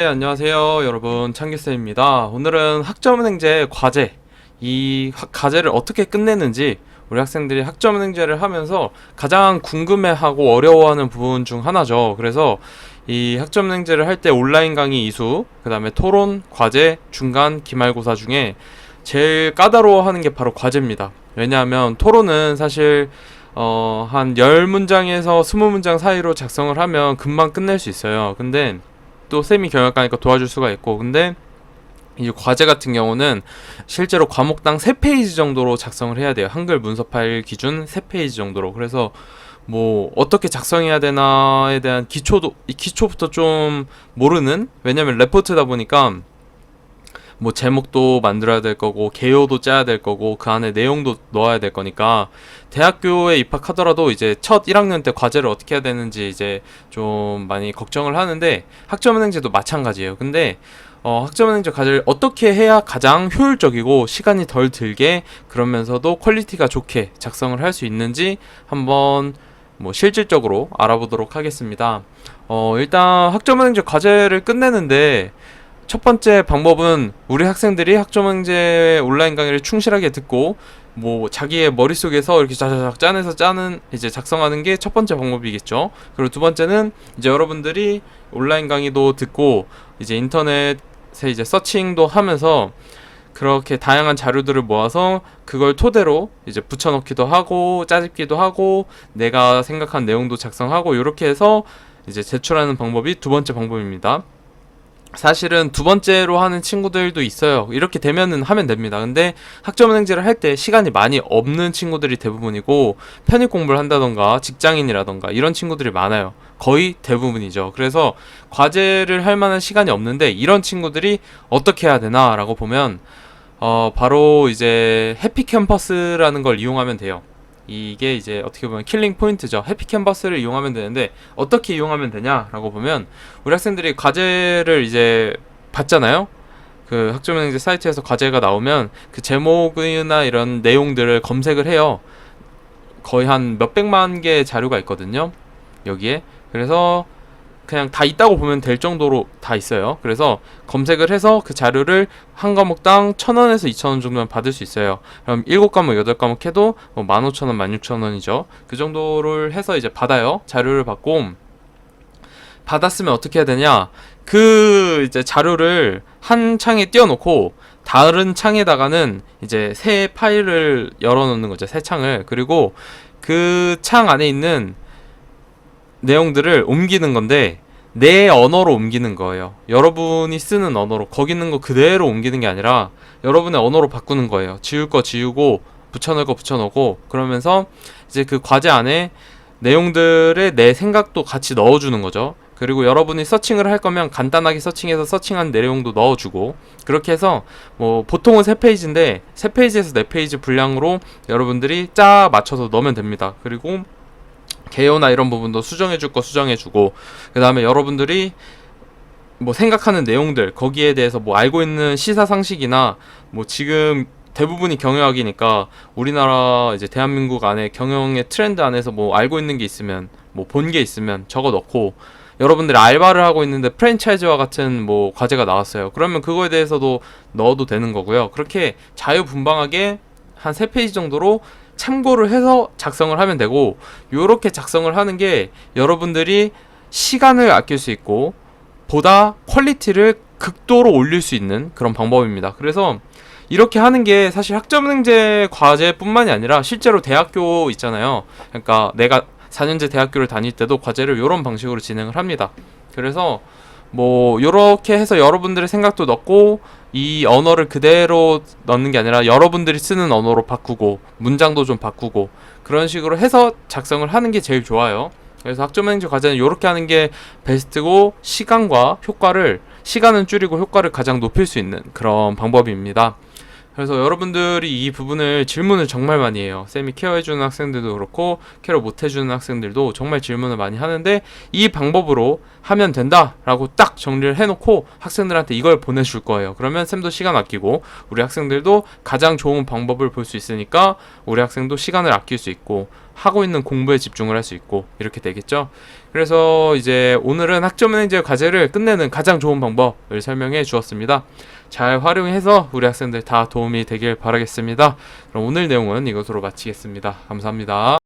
네, 안녕하세요 여러분, 창기쌤입니다. 오늘은 학점은행제 과제, 과제를 어떻게 끝내는지, 우리 학생들이 학점은행제를 하면서 가장 궁금해하고 어려워하는 부분 중 하나죠. 그래서 이 학점은행제를 할 때 온라인 강의 이수, 그 다음에 토론, 과제, 중간, 기말고사 중에 제일 까다로워하는 게 바로 과제입니다. 왜냐하면 토론은 사실 한 10문장에서 20문장 사이로 작성을 하면 금방 끝낼 수 있어요. 근데 또 쌤이 경영학과니까 도와줄 수가 있고, 근데 이 과제 같은 경우는 실제로 과목당 3페이지 정도로 작성을 해야 돼요. 한글 문서 파일 기준 3페이지 정도로. 그래서 뭐 어떻게 작성해야 되나에 대한 기초부터 좀 모르는, 왜냐면 레포트다 보니까 뭐 제목도 만들어야 될 거고 개요도 짜야 될 거고 그 안에 내용도 넣어야 될 거니까, 대학교에 입학하더라도 이제 첫 1학년 때 과제를 어떻게 해야 되는지 이제 좀 많이 걱정을 하는데, 학점은행제도 마찬가지예요. 근데 학점은행제 과제를 어떻게 해야 가장 효율적이고 시간이 덜 들게, 그러면서도 퀄리티가 좋게 작성을 할 수 있는지 한번 뭐 실질적으로 알아보도록 하겠습니다. 일단 학점은행제 과제를 끝내는데 첫 번째 방법은, 우리 학생들이 학점은행제 온라인 강의를 충실하게 듣고 뭐 자기의 머릿속에서 이렇게 자자작 짜내서 짜는, 이제 작성하는 게 첫 번째 방법이겠죠. 그리고 두 번째는 이제 여러분들이 온라인 강의도 듣고 이제 인터넷에 이제 서칭도 하면서 그렇게 다양한 자료들을 모아서 그걸 토대로 이제 붙여넣기도 하고 짜집기도 하고 내가 생각한 내용도 작성하고, 이렇게 해서 이제 제출하는 방법이 두 번째 방법입니다. 사실은 두 번째로 하는 친구들도 있어요. 이렇게 되면은 하면 됩니다. 근데 학점은행제를 할 때 시간이 많이 없는 친구들이 대부분이고, 편입 공부를 한다던가 직장인이라던가 이런 친구들이 많아요. 거의 대부분이죠. 그래서 과제를 할 만한 시간이 없는데, 이런 친구들이 어떻게 해야 되나 라고 보면 바로 이제 해피캠퍼스라는 걸 이용하면 돼요. 이게 이제 어떻게 보면 킬링 포인트죠. 해피캔버스를 이용하면 되는데, 어떻게 이용하면 되냐라고 보면, 우리 학생들이 과제를 이제 받잖아요. 그 학점은행제 사이트에서 과제가 나오면 그 제목이나 이런 내용들을 검색을 해요. 거의 한 몇백만 개의 자료가 있거든요, 여기에. 그래서 그냥 다 있다고 보면 될 정도로 다 있어요. 그래서 검색을 해서 그 자료를 한 과목당 1,000원에서 2,000원 정도면 받을 수 있어요. 그럼 7과목, 8과목 해도 뭐 15,000원, 16,000원이죠. 그 정도를 해서 이제 받아요. 자료를 받고, 받았으면 어떻게 해야 되냐? 그 이제 자료를 한 창에 띄워놓고 다른 창에다가는 이제 새 파일을 열어놓는 거죠. 새 창을. 그리고 그 창 안에 있는 내용들을 옮기는 건데, 내 언어로 옮기는 거예요. 여러분이 쓰는 언어로, 거기 있는 거 그대로 옮기는 게 아니라 여러분의 언어로 바꾸는 거예요. 지울 거 지우고 붙여넣을 거 붙여넣고, 그러면서 이제 그 과제 안에 내용들의 내 생각도 같이 넣어주는 거죠. 그리고 여러분이 서칭을 할 거면 간단하게 서칭해서 서칭한 내용도 넣어주고, 그렇게 해서 뭐 보통은 3페이지인데 3페이지에서 4페이지 분량으로 여러분들이 짜 맞춰서 넣으면 됩니다. 그리고 개요나 이런 부분도 수정해줄 거 수정해주고, 그 다음에 여러분들이 뭐 생각하는 내용들, 거기에 대해서 뭐 알고 있는 시사 상식이나, 뭐 지금 대부분이 경영학이니까 우리나라 이제 대한민국 안에 경영의 트렌드 안에서 뭐 알고 있는 게 있으면, 뭐 본 게 있으면 적어 넣고, 여러분들이 알바를 하고 있는데 프랜차이즈와 같은 뭐 과제가 나왔어요. 그러면 그거에 대해서도 넣어도 되는 거고요. 그렇게 자유분방하게 한 3페이지 정도로 참고를 해서 작성을 하면 되고, 요렇게 작성을 하는 게 여러분들이 시간을 아낄 수 있고 보다 퀄리티를 극도로 올릴 수 있는 그런 방법입니다. 그래서 이렇게 하는 게 사실 학점은행제 과제뿐만이 아니라 실제로 대학교 있잖아요. 그러니까 내가 4년제 대학교를 다닐 때도 과제를 요런 방식으로 진행을 합니다. 그래서 뭐 요렇게 해서 여러분들의 생각도 넣고, 이 언어를 그대로 넣는 게 아니라 여러분들이 쓰는 언어로 바꾸고 문장도 좀 바꾸고, 그런 식으로 해서 작성을 하는 게 제일 좋아요. 그래서 학점은행제 과제는 요렇게 하는 게 베스트고, 시간은 줄이고 효과를 가장 높일 수 있는 그런 방법입니다. 그래서 여러분들이 이 부분을 질문을 정말 많이 해요. 쌤이 케어해주는 학생들도 그렇고 케어 못해주는 학생들도 정말 질문을 많이 하는데, 이 방법으로 하면 된다 라고 딱 정리를 해놓고 학생들한테 이걸 보내줄 거예요. 그러면 쌤도 시간 아끼고 우리 학생들도 가장 좋은 방법을 볼 수 있으니까, 우리 학생도 시간을 아낄 수 있고 하고 있는 공부에 집중을 할 수 있고 이렇게 되겠죠. 그래서 이제 오늘은 학점은행제 과제를 끝내는 가장 좋은 방법을 설명해 주었습니다. 잘 활용해서 우리 학생들 다 도움이 되길 바라겠습니다. 그럼 오늘 내용은 이것으로 마치겠습니다. 감사합니다.